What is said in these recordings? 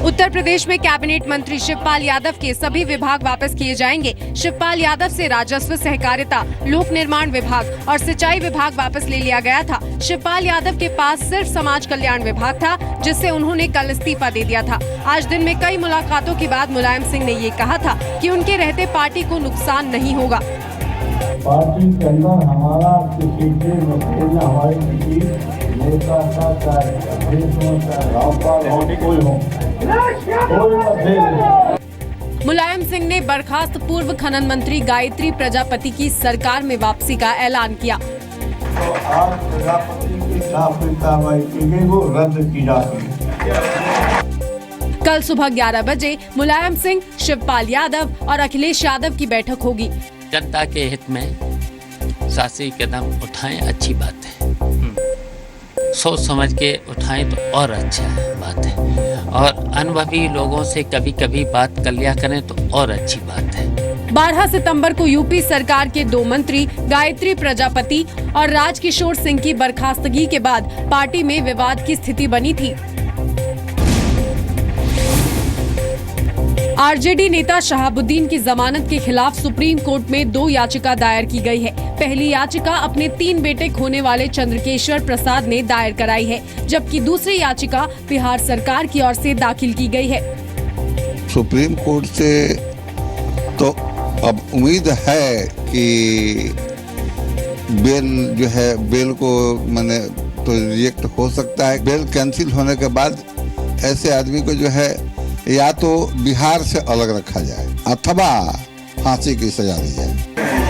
उत्तर प्रदेश में कैबिनेट मंत्री शिवपाल यादव के सभी विभाग वापस किए जाएंगे। शिवपाल यादव से राजस्व, सहकारिता, लोक निर्माण विभाग और सिंचाई विभाग वापस ले लिया गया था। शिवपाल यादव के पास सिर्फ समाज कल्याण विभाग था, जिससे उन्होंने कल इस्तीफा दे दिया था। आज दिन में कई मुलाकातों के बाद मुलायम सिंह ने ये कहा था कि उनके रहते पार्टी को नुकसान नहीं होगा। पार्टी के अंदर हमारा किसी के मसले हमारे किसी नेता का चाहे रामपाल हो कोई हो मुलायम सिंह ने बर्खास्त पूर्व खनन मंत्री गायत्री प्रजापति की सरकार में वापसी का ऐलान किया। तो आज प्रजापति की कार्रवाई की गई, वो रद्द की जाती है। कल सुबह 11 बजे मुलायम सिंह, शिवपाल यादव और अखिलेश यादव की बैठक होगी। जनता के हित में शासी कदम उठाएं, अच्छी बात है। सोच समझ के उठाएं तो और अच्छा बात है, और अनुभवी लोगों से कभी कभी बात कर लिया करें तो और अच्छी बात है। 12 सितंबर को यूपी सरकार के 2 मंत्री गायत्री प्रजापति और राजकिशोर सिंह की बर्खास्तगी के बाद पार्टी में विवाद की स्थिति बनी थी। आरजेडी नेता शहाबुद्दीन की जमानत के खिलाफ सुप्रीम कोर्ट में 2 याचिका दायर की गई है। पहली याचिका अपने 3 बेटे खोने वाले चंद्रकेश्वर प्रसाद ने दायर कराई है, जबकि दूसरी याचिका बिहार सरकार की ओर से दाखिल की गई है। सुप्रीम कोर्ट से तो अब उम्मीद है कि बेल को मैंने तो रिजेक्ट हो सकता है। बेल कैंसिल होने के बाद ऐसे आदमी को या तो बिहार से अलग रखा जाए अथवा फांसी की सजा दी जाए।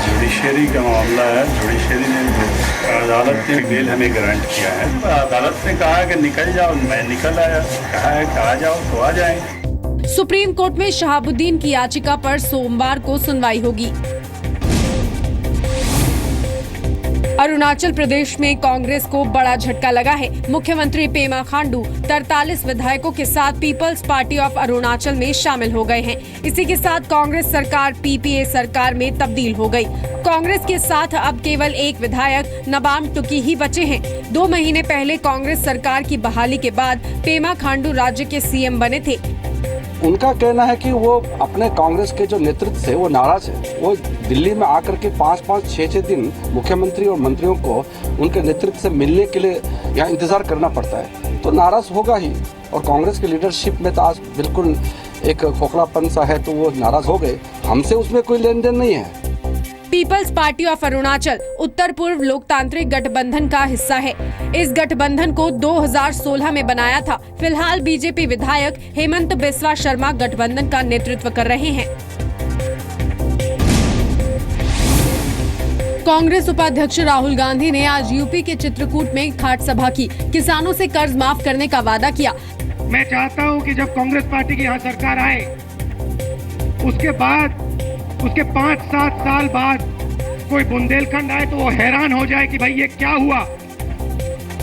जुडिशरी का मामला है। जुडिशरी ने अदालत ने बेल हमें ग्रांट किया है। अदालत ने कहा कि निकल जाओ, मैं निकल आया। कहा है कि आ जाओ तो आ जाएं। सुप्रीम कोर्ट में शहाबुद्दीन की याचिका पर सोमवार को सुनवाई होगी। अरुणाचल प्रदेश में कांग्रेस को बड़ा झटका लगा है। मुख्यमंत्री पेमा खांडू 43 विधायकों के साथ पीपल्स पार्टी ऑफ अरुणाचल में शामिल हो गए हैं। इसी के साथ कांग्रेस सरकार पीपीए सरकार में तब्दील हो गई। कांग्रेस के साथ अब केवल एक विधायक नबाम टुकी ही बचे हैं। 2 महीने पहले कांग्रेस सरकार की बहाली के बाद पेमा खांडू राज्य के सीएम बने थे। उनका कहना है कि वो अपने कांग्रेस के जो नेतृत्व से वो नाराज है। वो दिल्ली में आकर के 5-5, 6-6 दिन मुख्यमंत्री और मंत्रियों को उनके नेतृत्व से मिलने के लिए यहाँ इंतजार करना पड़ता है, तो नाराज होगा ही। और कांग्रेस की लीडरशिप में तो आज बिल्कुल एक खोखलापन सा है, तो वो नाराज हो गए। हमसे उसमें कोई लेन देन नहीं है। पीपल्स पार्टी ऑफ अरुणाचल उत्तर पूर्व लोकतांत्रिक गठबंधन का हिस्सा है। इस गठबंधन को 2016 में बनाया था। फिलहाल बीजेपी विधायक हेमंत बिस्वा शर्मा गठबंधन का नेतृत्व कर रहे हैं। कांग्रेस उपाध्यक्ष राहुल गांधी ने आज यूपी के चित्रकूट में खाट सभा की। किसानों से कर्ज माफ करने का वादा किया। मैं चाहता हूं कि जब कांग्रेस पार्टी की यहाँ सरकार आए, उसके बाद उसके 5-7 साल बाद कोई बुंदेलखंड आए तो वो हैरान हो जाए कि भाई ये क्या हुआ,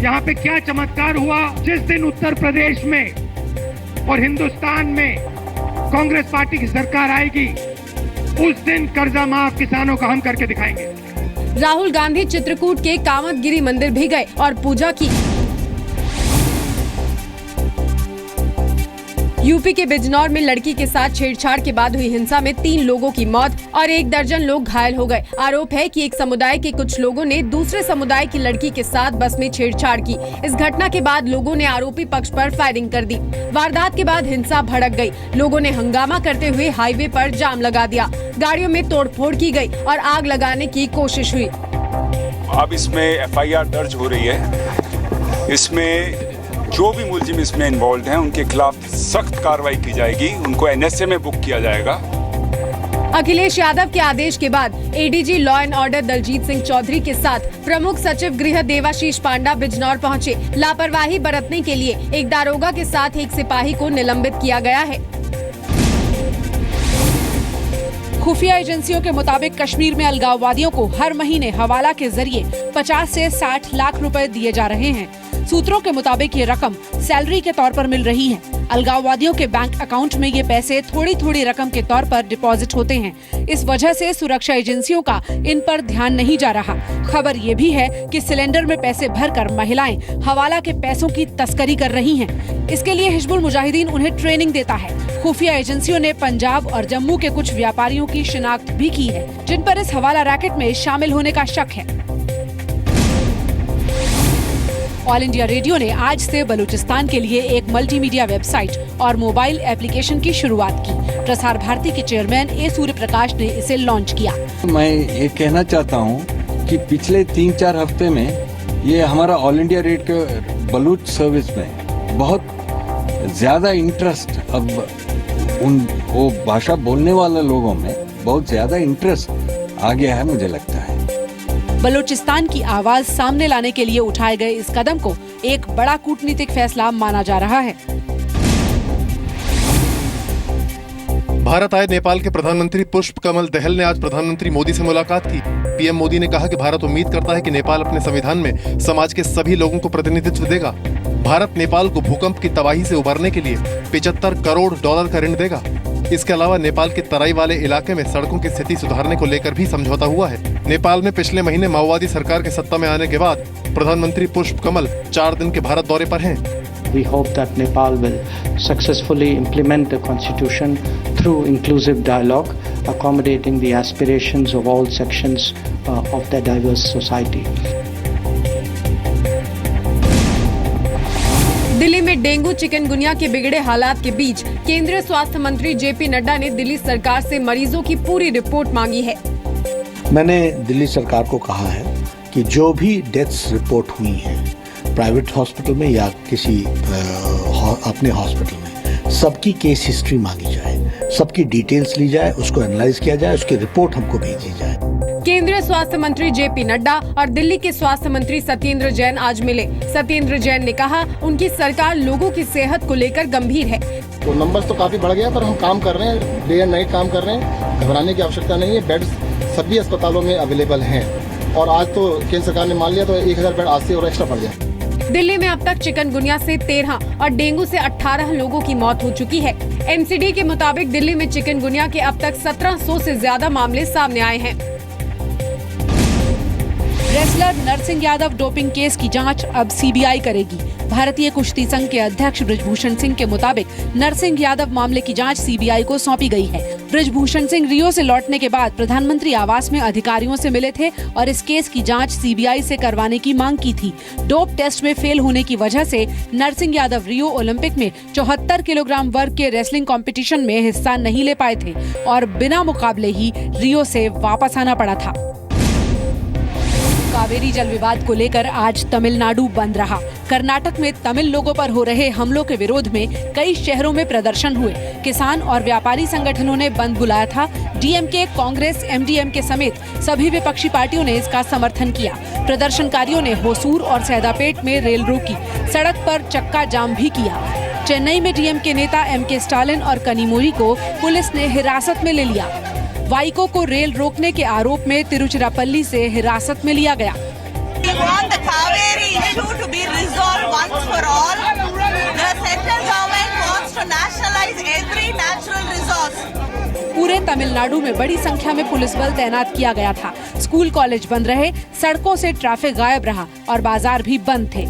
यहाँ पे क्या चमत्कार हुआ। जिस दिन उत्तर प्रदेश में और हिंदुस्तान में कांग्रेस पार्टी की सरकार आएगी, उस दिन कर्जा माफ किसानों का हम करके दिखाएंगे। राहुल गांधी चित्रकूट के कामतगिरी मंदिर भी गए और पूजा की। यूपी के बिजनौर में लड़की के साथ छेड़छाड़ के बाद हुई हिंसा में 3 लोगों की मौत और 1 दर्जन लोग घायल हो गए। आरोप है कि एक समुदाय के कुछ लोगों ने दूसरे समुदाय की लड़की के साथ बस में छेड़छाड़ की। इस घटना के बाद लोगों ने आरोपी पक्ष पर फायरिंग कर दी। वारदात के बाद हिंसा भड़क गई। लोगों ने हंगामा करते हुए हाईवे पर जाम लगा दिया। गाड़ियों में तोड़फोड़ की गई और आग लगाने की कोशिश हुई। अब इसमें FIR दर्ज हो रही है। इसमें जो भी मुलजिम इसमें इन्वॉल्व हैं, उनके खिलाफ सख्त कार्रवाई की जाएगी। उनको NSA में बुक किया जाएगा। अखिलेश यादव के आदेश के बाद ADG law and order Daljeet Singh Chaudhary के साथ प्रमुख सचिव गृह देवाशीष पांडा बिजनौर पहुंचे। लापरवाही बरतने के लिए एक दारोगा के साथ एक सिपाही को निलंबित किया गया है। खुफिया एजेंसियों के मुताबिक कश्मीर में अलगाववादियों को हर महीने हवाला के जरिए 50 से 60 लाख रुपए दिए जा रहे हैं। सूत्रों के मुताबिक ये रकम सैलरी के तौर पर मिल रही है। अलगाववादियों के बैंक अकाउंट में ये पैसे थोड़ी थोड़ी रकम के तौर पर डिपॉजिट होते हैं। इस वजह से सुरक्षा एजेंसियों का इन पर ध्यान नहीं जा रहा। खबर ये भी है कि सिलेंडर में पैसे भरकर महिलाएं हवाला के पैसों की तस्करी कर रही हैं। इसके लिए हिजबुल मुजाहिदीन उन्हें ट्रेनिंग देता है। खुफिया एजेंसियों ने पंजाब और जम्मू के कुछ व्यापारियों की शिनाख्त भी की है, जिन पर इस हवाला रैकेट में शामिल होने का शक है। ऑल इंडिया रेडियो ने आज से बलूचिस्तान के लिए एक मल्टीमीडिया वेबसाइट और मोबाइल एप्लीकेशन की शुरुआत की। प्रसार भारती के चेयरमैन ए सूर्य प्रकाश ने इसे लॉन्च किया। मैं ये कहना चाहता हूँ कि पिछले 3-4 हफ्ते में ये हमारा ऑल इंडिया रेडियो के बलूच सर्विस में बहुत ज्यादा इंटरेस्ट, अब वो भाषा बोलने वाले लोगों में बहुत ज्यादा इंटरेस्ट आ गया है, मुझे लगता है। बलूचिस्तान की आवाज सामने लाने के लिए उठाए गए इस कदम को एक बड़ा कूटनीतिक फैसला माना जा रहा है। भारत आए नेपाल के प्रधानमंत्री पुष्प कमल दहल ने आज प्रधानमंत्री मोदी से मुलाकात की। पीएम मोदी ने कहा कि भारत उम्मीद करता है कि नेपाल अपने संविधान में समाज के सभी लोगों को प्रतिनिधित्व देगा। भारत नेपाल को भूकंप की तबाही से उबरने के लिए $75 करोड़ का ऋण देगा। इसके अलावा नेपाल के तराई वाले इलाके में सड़कों की स्थिति सुधारने को लेकर भी समझौता हुआ है। नेपाल में पिछले महीने माओवादी सरकार के सत्ता में आने के बाद प्रधानमंत्री पुष्प कमल 4 दिन के भारत दौरे पर हैं। We hope that Nepal will successfully implement the constitution through inclusive dialogue, accommodating the aspirations of all sections of the diverse society. Delhi में डेंगू चिकनगुनिया के बिगड़े हालात के बीच केंद्रीय स्वास्थ्य मंत्री जेपी नड्डा ने दिल्ली सरकार से मरीजों की पूरी रिपोर्ट मांगी है। मैंने दिल्ली सरकार को कहा है कि जो भी डेथ्स रिपोर्ट हुई हैं प्राइवेट हॉस्पिटल में या किसी अपने हॉस्पिटल में, सबकी केस हिस्ट्री मांगी जाए, सबकी डिटेल्स ली जाए, उसको एनालाइज किया जाए, उसकी रिपोर्ट हमको भेजी जाए। केंद्रीय स्वास्थ्य मंत्री जेपी नड्डा और दिल्ली के स्वास्थ्य मंत्री सत्येंद्र जैन आज मिले। सत्येंद्र जैन ने कहा उनकी सरकार लोगों की सेहत को लेकर गंभीर है। तो नंबर्स तो काफी बढ़ गया, पर हम काम कर रहे हैं, डे एंड नाइट काम कर रहे हैं, घबराने की आवश्यकता नहीं है। बेड्स सभी अस्पतालों में अवेलेबल हैं और आज तो केंद्र सरकार ने मान लिया तो 1000 बेड आज से और एक्स्ट्रा बढ़ गया। दिल्ली में अब तक चिकनगुनिया से 13 और डेंगू से 18 लोगों की मौत हो चुकी है। एमसीडी के मुताबिक दिल्ली में चिकनगुनिया के अब तक 1700 से ज्यादा मामले सामने आए हैं। Wrestler Narsingh Yadav doping case की जांच अब सीबीआई करेगी। भारतीय कुश्ती संघ के अध्यक्ष बृजभूषण सिंह के मुताबिक नरसिंह यादव मामले की जांच सीबीआई को सौंपी गई है। बृजभूषण सिंह रियो से लौटने के बाद प्रधानमंत्री आवास में अधिकारियों से मिले थे और इस केस की जांच सीबीआई से करवाने की मांग की थी। डोप टेस्ट में फेल होने की वजह से नरसिंह यादव रियो ओलंपिक में 74 किलोग्राम वर्ग के रेसलिंग कंपटीशन में हिस्सा नहीं ले पाए थे और बिना मुकाबले ही रियो से वापस आना पड़ा था। कावेरी जल विवाद को लेकर आज तमिलनाडु बंद रहा। कर्नाटक में तमिल लोगों पर हो रहे हमलों के विरोध में कई शहरों में प्रदर्शन हुए। किसान और व्यापारी संगठनों ने बंद बुलाया था। डीएमके, कांग्रेस, एमडीएमके समेत सभी विपक्षी पार्टियों ने इसका समर्थन किया। प्रदर्शनकारियों ने होसूर और सैदापेट में रेल रोकी, सड़क पर चक्का जाम भी किया। चेन्नई में डीएमके नेता एमके स्टालिन और कनिमोरी को पुलिस ने हिरासत में ले लिया। वाइको को रेल रोकने के आरोप में तिरुचिरापल्ली से हिरासत में लिया गया। पूरे तमिलनाडु में बड़ी संख्या में पुलिस बल तैनात किया गया था। स्कूल कॉलेज बंद रहे, सड़कों से ट्रैफिक गायब रहा और बाजार भी बंद थे।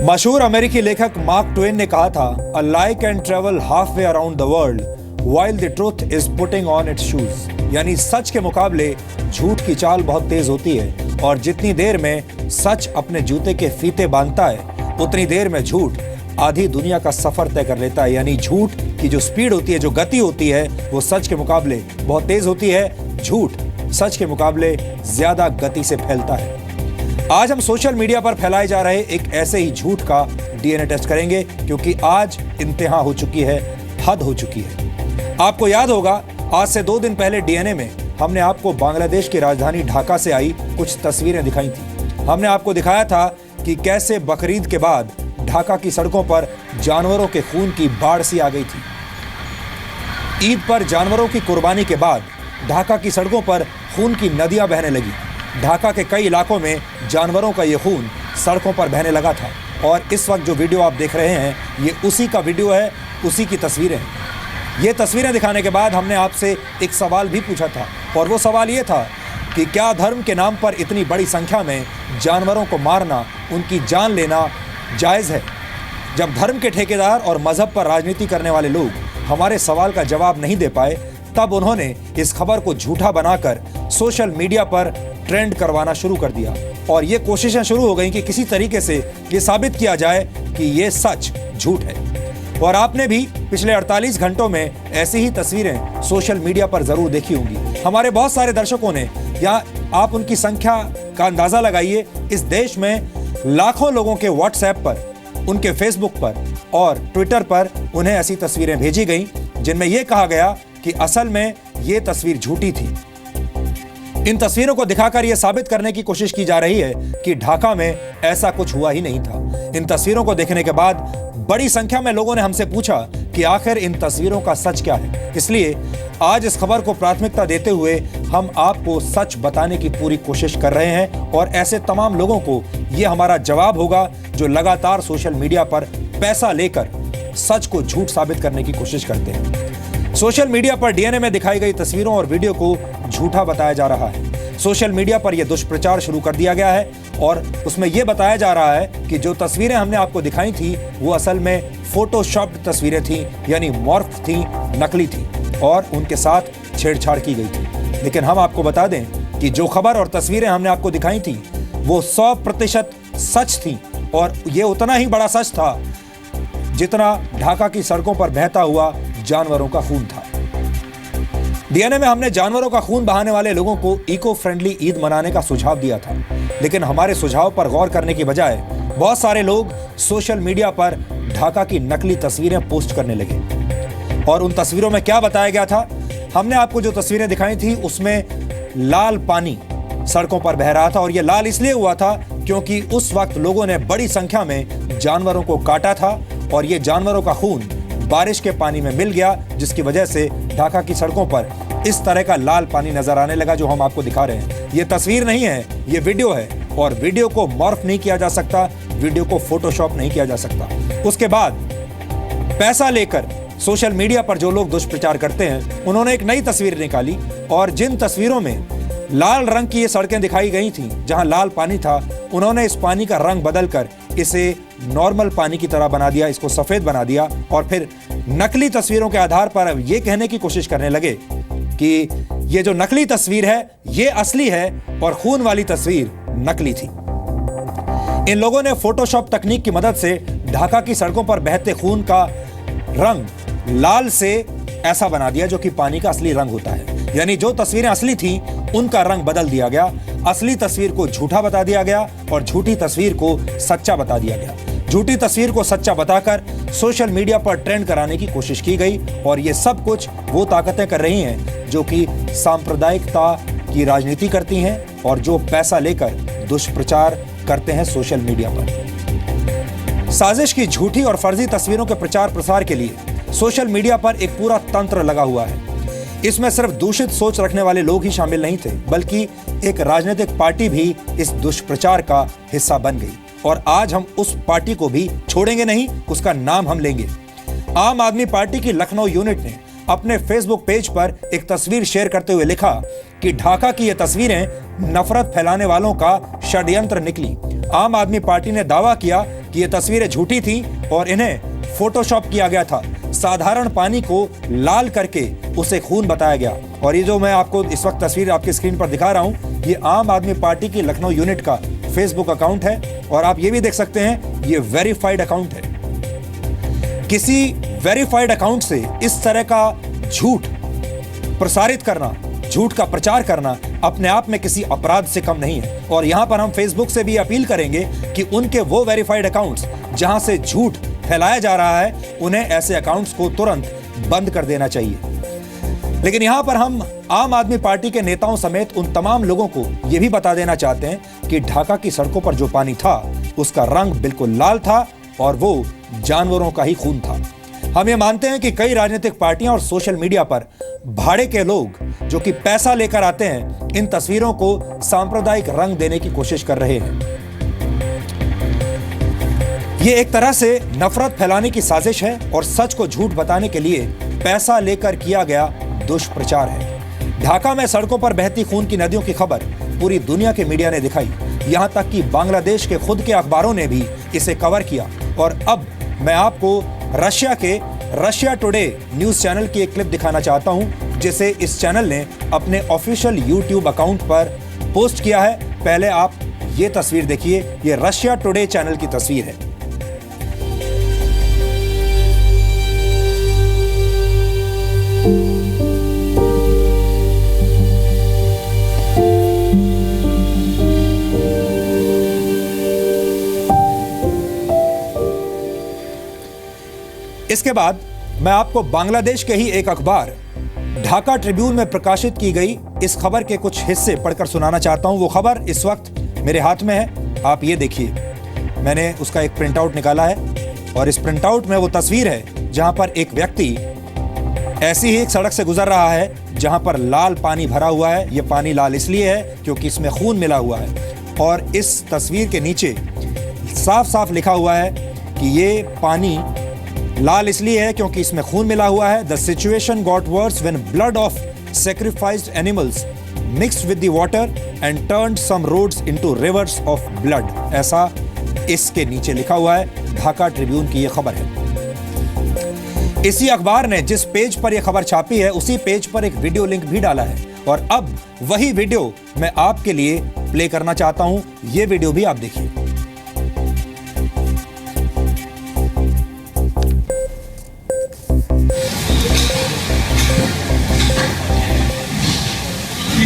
मशहूर अमेरिकी लेखक मार्क ट्वेन ने कहा था, "A lie can travel halfway around the world while the truth is putting on its shoes." यानी सच के मुकाबले झूठ की चाल बहुत तेज होती है और जितनी देर में सच अपने जूते के फीते बांधता है उतनी देर में झूठ आधी दुनिया का सफर तय कर लेता है। यानी झूठ की जो स्पीड होती है, जो गति होती है, वो सच के मुकाबले बहुत तेज होती है। झूठ सच के मुकाबले ज्यादा गति से फैलता है। आज हम सोशल मीडिया पर फैलाए जा रहे एक ऐसे ही झूठ का डीएनए टेस्ट करेंगे, क्योंकि आज इंतहा हो चुकी है, हद हो चुकी है। आपको याद होगा, आज से 2 दिन पहले डीएनए में हमने आपको बांग्लादेश की राजधानी ढाका से आई कुछ तस्वीरें दिखाई थी। हमने आपको दिखाया था कि कैसे बकरीद के बाद ढाका की सड़कों पर जानवरों के खून की बाढ़ सी आ गई थी। ईद पर जानवरों की कुर्बानी के बाद ढाका की सड़कों पर खून की नदियां बहने लगी। ढाका के कई इलाकों में जानवरों का ये खून सड़कों पर बहने लगा था। और इस वक्त जो वीडियो आप देख रहे हैं ये उसी का वीडियो है, उसी की तस्वीरें हैं। ये तस्वीरें दिखाने के बाद हमने आपसे एक सवाल भी पूछा था और वो सवाल ये था कि क्या धर्म के नाम पर इतनी बड़ी संख्या में जानवरों को मारना, उनकी जान लेना जायज़ है? जब धर्म के ठेकेदार और मजहब पर राजनीति करने वाले लोग हमारे सवाल का जवाब नहीं दे पाए, तब उन्होंने इस खबर को झूठा बनाकर सोशल मीडिया पर ट्रेंड करवाना शुरू कर दिया और ये कोशिशें शुरू हो गई कि किसी तरीके से ये साबित किया जाए कि ये सच झूठ है। और आपने भी पिछले 48 घंटों में ऐसी ही तस्वीरें सोशल मीडिया पर जरूर देखी होंगी। हमारे बहुत सारे दर्शकों ने, या आप उनकी संख्या का अंदाजा लगाइए, इस देश में लाखों लोगों के व्हाट्सएप पर, उनके फेसबुक पर और ट्विटर पर उन्हें ऐसी तस्वीरें भेजी गईं जिनमें यह कहा गया कि असल में ये तस्वीर झूठी थी। इन तस्वीरों को दिखाकर यह साबित करने की कोशिश की जा रही है कि ढाका में ऐसा कुछ हुआ ही नहीं था। इन तस्वीरों को देखने के बाद बड़ी संख्या में लोगों ने हमसे पूछा कि आखिर इन तस्वीरों का सच क्या है। इसलिए आज इस खबर को प्राथमिकता देते हुए हम आपको सच बताने की पूरी कोशिश कर रहे हैं और ऐसे तमाम लोगों को यह हमारा जवाब होगा जो लगातार सोशल मीडिया पर पैसा लेकर सच को झूठ साबित करने की कोशिश करते हैं। सोशल मीडिया पर डीएनए में दिखाई गई तस्वीरों और वीडियो को झूठा बताया जा रहा है। सोशल मीडिया पर यह दुष्प्रचार शुरू कर दिया गया है और उसमें यह बताया जा रहा है कि जो तस्वीरें हमने आपको दिखाई थी वो असल में फोटोशॉप्ड तस्वीरें थीं, यानी मॉर्फ थीं, नकली थी और उनके साथ छेड़छाड़ की गई थी। लेकिन हम आपको बता दें कि जो खबर और तस्वीरें हमने आपको दिखाई थी वो 100% सच थी और ये उतना ही बड़ा सच था जितना ढाका की सड़कों पर बहता हुआ जानवरों का खून था। डीएनए में हमने जानवरों का खून बहाने वाले लोगों को इको फ्रेंडली ईद मनाने का सुझाव दिया था, लेकिन हमारे सुझाव पर गौर करने की बजाय बहुत सारे लोग सोशल मीडिया पर ढाका की नकली तस्वीरें पोस्ट करने लगे। और उन तस्वीरों में क्या बताया गया था? हमने आपको जो तस्वीरें दिखाई थी उसमें लाल पानी सड़कों पर बह रहा था और यह लाल इसलिए हुआ था क्योंकि उस वक्त लोगों ने बड़ी संख्या में जानवरों को काटा था और ये जानवरों का खून बारिश के पानी में मिल गया, जिसकी वजह से ढाका की सड़कों पर इस तरह का लाल पानी नजर आने लगा जो हम आपको दिखा रहे हैं। ये तस्वीर नहीं है, ये वीडियो है और वीडियो को मॉर्फ नहीं किया जा सकता, वीडियो को फोटोशॉप नहीं किया जा सकता। उसके बाद पैसा लेकर सोशल मीडिया पर जो लोग दुष्प्रचार करते हैं उन्होंने एक नई तस्वीर निकाली और जिन तस्वीरों में लाल रंग की ये सड़कें दिखाई गई थी जहां लाल पानी था, उन्होंने इस पानी का रंग बदलकर इसे नॉर्मल पानी की तरह बना दिया, इसको सफेद बना दिया और फिर नकली तस्वीरों के आधार पर अब ये कहने की कोशिश करने लगे कि ये जो नकली तस्वीर है ये असली है और खून वाली तस्वीर नकली थी। इन लोगों ने फोटोशॉप तकनीक की मदद से ढाका की सड़कों पर बहते खून का रंग लाल से ऐसा बना दिया जो कि पानी का असली रंग होता है। यानी जो तस्वीरें असली थी उनका रंग बदल दिया गया, असली तस्वीर को झूठा बता दिया गया और झूठी तस्वीर को सच्चा बता दिया गया। झूठी तस्वीर को सच्चा बताकर सोशल मीडिया पर ट्रेंड कराने की कोशिश की गई और ये सब कुछ वो ताकतें कर रही हैं जो कि सांप्रदायिकता की राजनीति करती हैं और जो पैसा लेकर दुष्प्रचार करते हैं सोशल मीडिया पर। साजिश की झूठी और फर्जी तस्वीरों के प्रचार प्रसार के लिए सोशल मीडिया पर एक पूरा तंत्र लगा हुआ है। इसमें सिर्फ दूषित सोच रखने वाले लोग ही शामिल नहीं थे, बल्कि एक राजनीतिक पार्टी भी इस दुष्प्रचार का हिस्सा बन गई और आज हम उस पार्टी को भी छोड़ेंगे नहीं, उसका नाम हम लेंगे। आम आदमी पार्टी की लखनऊ यूनिट ने अपने फेसबुक पेज पर एक तस्वीर शेयर करते हुए लिखा कि ढाका की ये तस्वीरें नफरत फैलाने वालों का षड्यंत्र निकली। आम आदमी पार्टी ने दावा किया कि ये तस्वीरें झूठी थी और इन्हें फोटोशॉप किया गया था। साधारण पानी को लाल करके उसे खून बताया गया। और ये जो मैं आपको इस वक्त तस्वीर आपकी स्क्रीन पर दिखा रहा हूं, ये आम आदमी पार्टी की लखनऊ यूनिट का फेसबुक अकाउंट है और आप ये भी देख सकते हैं ये वेरीफाइड अकाउंट है। किसी वेरीफाइड अकाउंट से इस तरह का झूठ प्रसारित करना, झूठ का प्रचार करना अपने आप में किसी अपराध से कम नहीं है। और यहां पर हम फेसबुक से भी अपील करेंगे कि उनके वो वेरीफाइड अकाउंट्स जहां से झूठ फैलाया जा रहा है, उन्हें ऐसे अकाउंट्स को तुरंत बंद कर देना चाहिए। लेकिन यहां पर हम आम आदमी पार्टी के नेताओं समेत उन तमाम लोगों को यह भी बता देना चाहते हैं कि ढाका की सड़कों पर जो पानी था उसका रंग बिल्कुल लाल था और वो जानवरों का ही खून था। हम ये मानते हैं कि कई राजनीतिक पार्टियां और सोशल मीडिया पर भाड़े के लोग जो कि पैसा लेकर आते हैं, इन तस्वीरों को सांप्रदायिक रंग देने की कोशिश कर रहे हैं। ये एक तरह से नफरत फैलाने की साजिश है और सच को झूठ बताने के लिए पैसा लेकर किया गया दुष्प्रचार है। ढाका में सड़कों पर बहती खून की नदियों की खबर पूरी दुनिया के मीडिया ने दिखाई, यहां तक कि बांग्लादेश के खुद के अखबारों ने भी इसे कवर किया। और अब मैं आपको रशिया के रशिया टुडे न्यूज चैनल की एक क्लिप दिखाना चाहता हूं, जिसे इस चैनल ने अपने ऑफिशियल यूट्यूब अकाउंट पर पोस्ट किया है। पहले आप ये तस्वीर देखिए, ये रशिया टुडे चैनल की तस्वीर है। इसके बाद मैं आपको बांग्लादेश के ही एक अखबार ढाका ट्रिब्यून में प्रकाशित की गई इस खबर के कुछ हिस्से पढ़कर सुनाना चाहता हूं। वो खबर इस वक्त मेरे हाथ में है, आप ये देखिए। मैंने उसका एक प्रिंट आउट निकाला है और इस प्रिंट आउट में वो तस्वीर है जहां पर एक व्यक्ति ऐसी ही एक सड़क से गुजर रहा है जहां पर लाल पानी भरा हुआ है। ये पानी लाल इसलिए है क्योंकि इसमें खून मिला हुआ है और इस तस्वीर के नीचे साफ साफ लिखा हुआ है कि ये पानी लाल इसलिए है क्योंकि इसमें खून मिला हुआ है। The situation got worse when blood of sacrificed animals mixed with the water and turned some roads into rivers of blood, ऐसा इसके नीचे लिखा हुआ है। ढाका ट्रिब्यून की यह खबर है। इसी अखबार ने जिस पेज पर यह खबर छापी है उसी पेज पर एक वीडियो लिंक भी डाला है और अब वही वीडियो मैं आपके लिए प्ले करना चाहता हूं। यह वीडियो भी आप देखिए।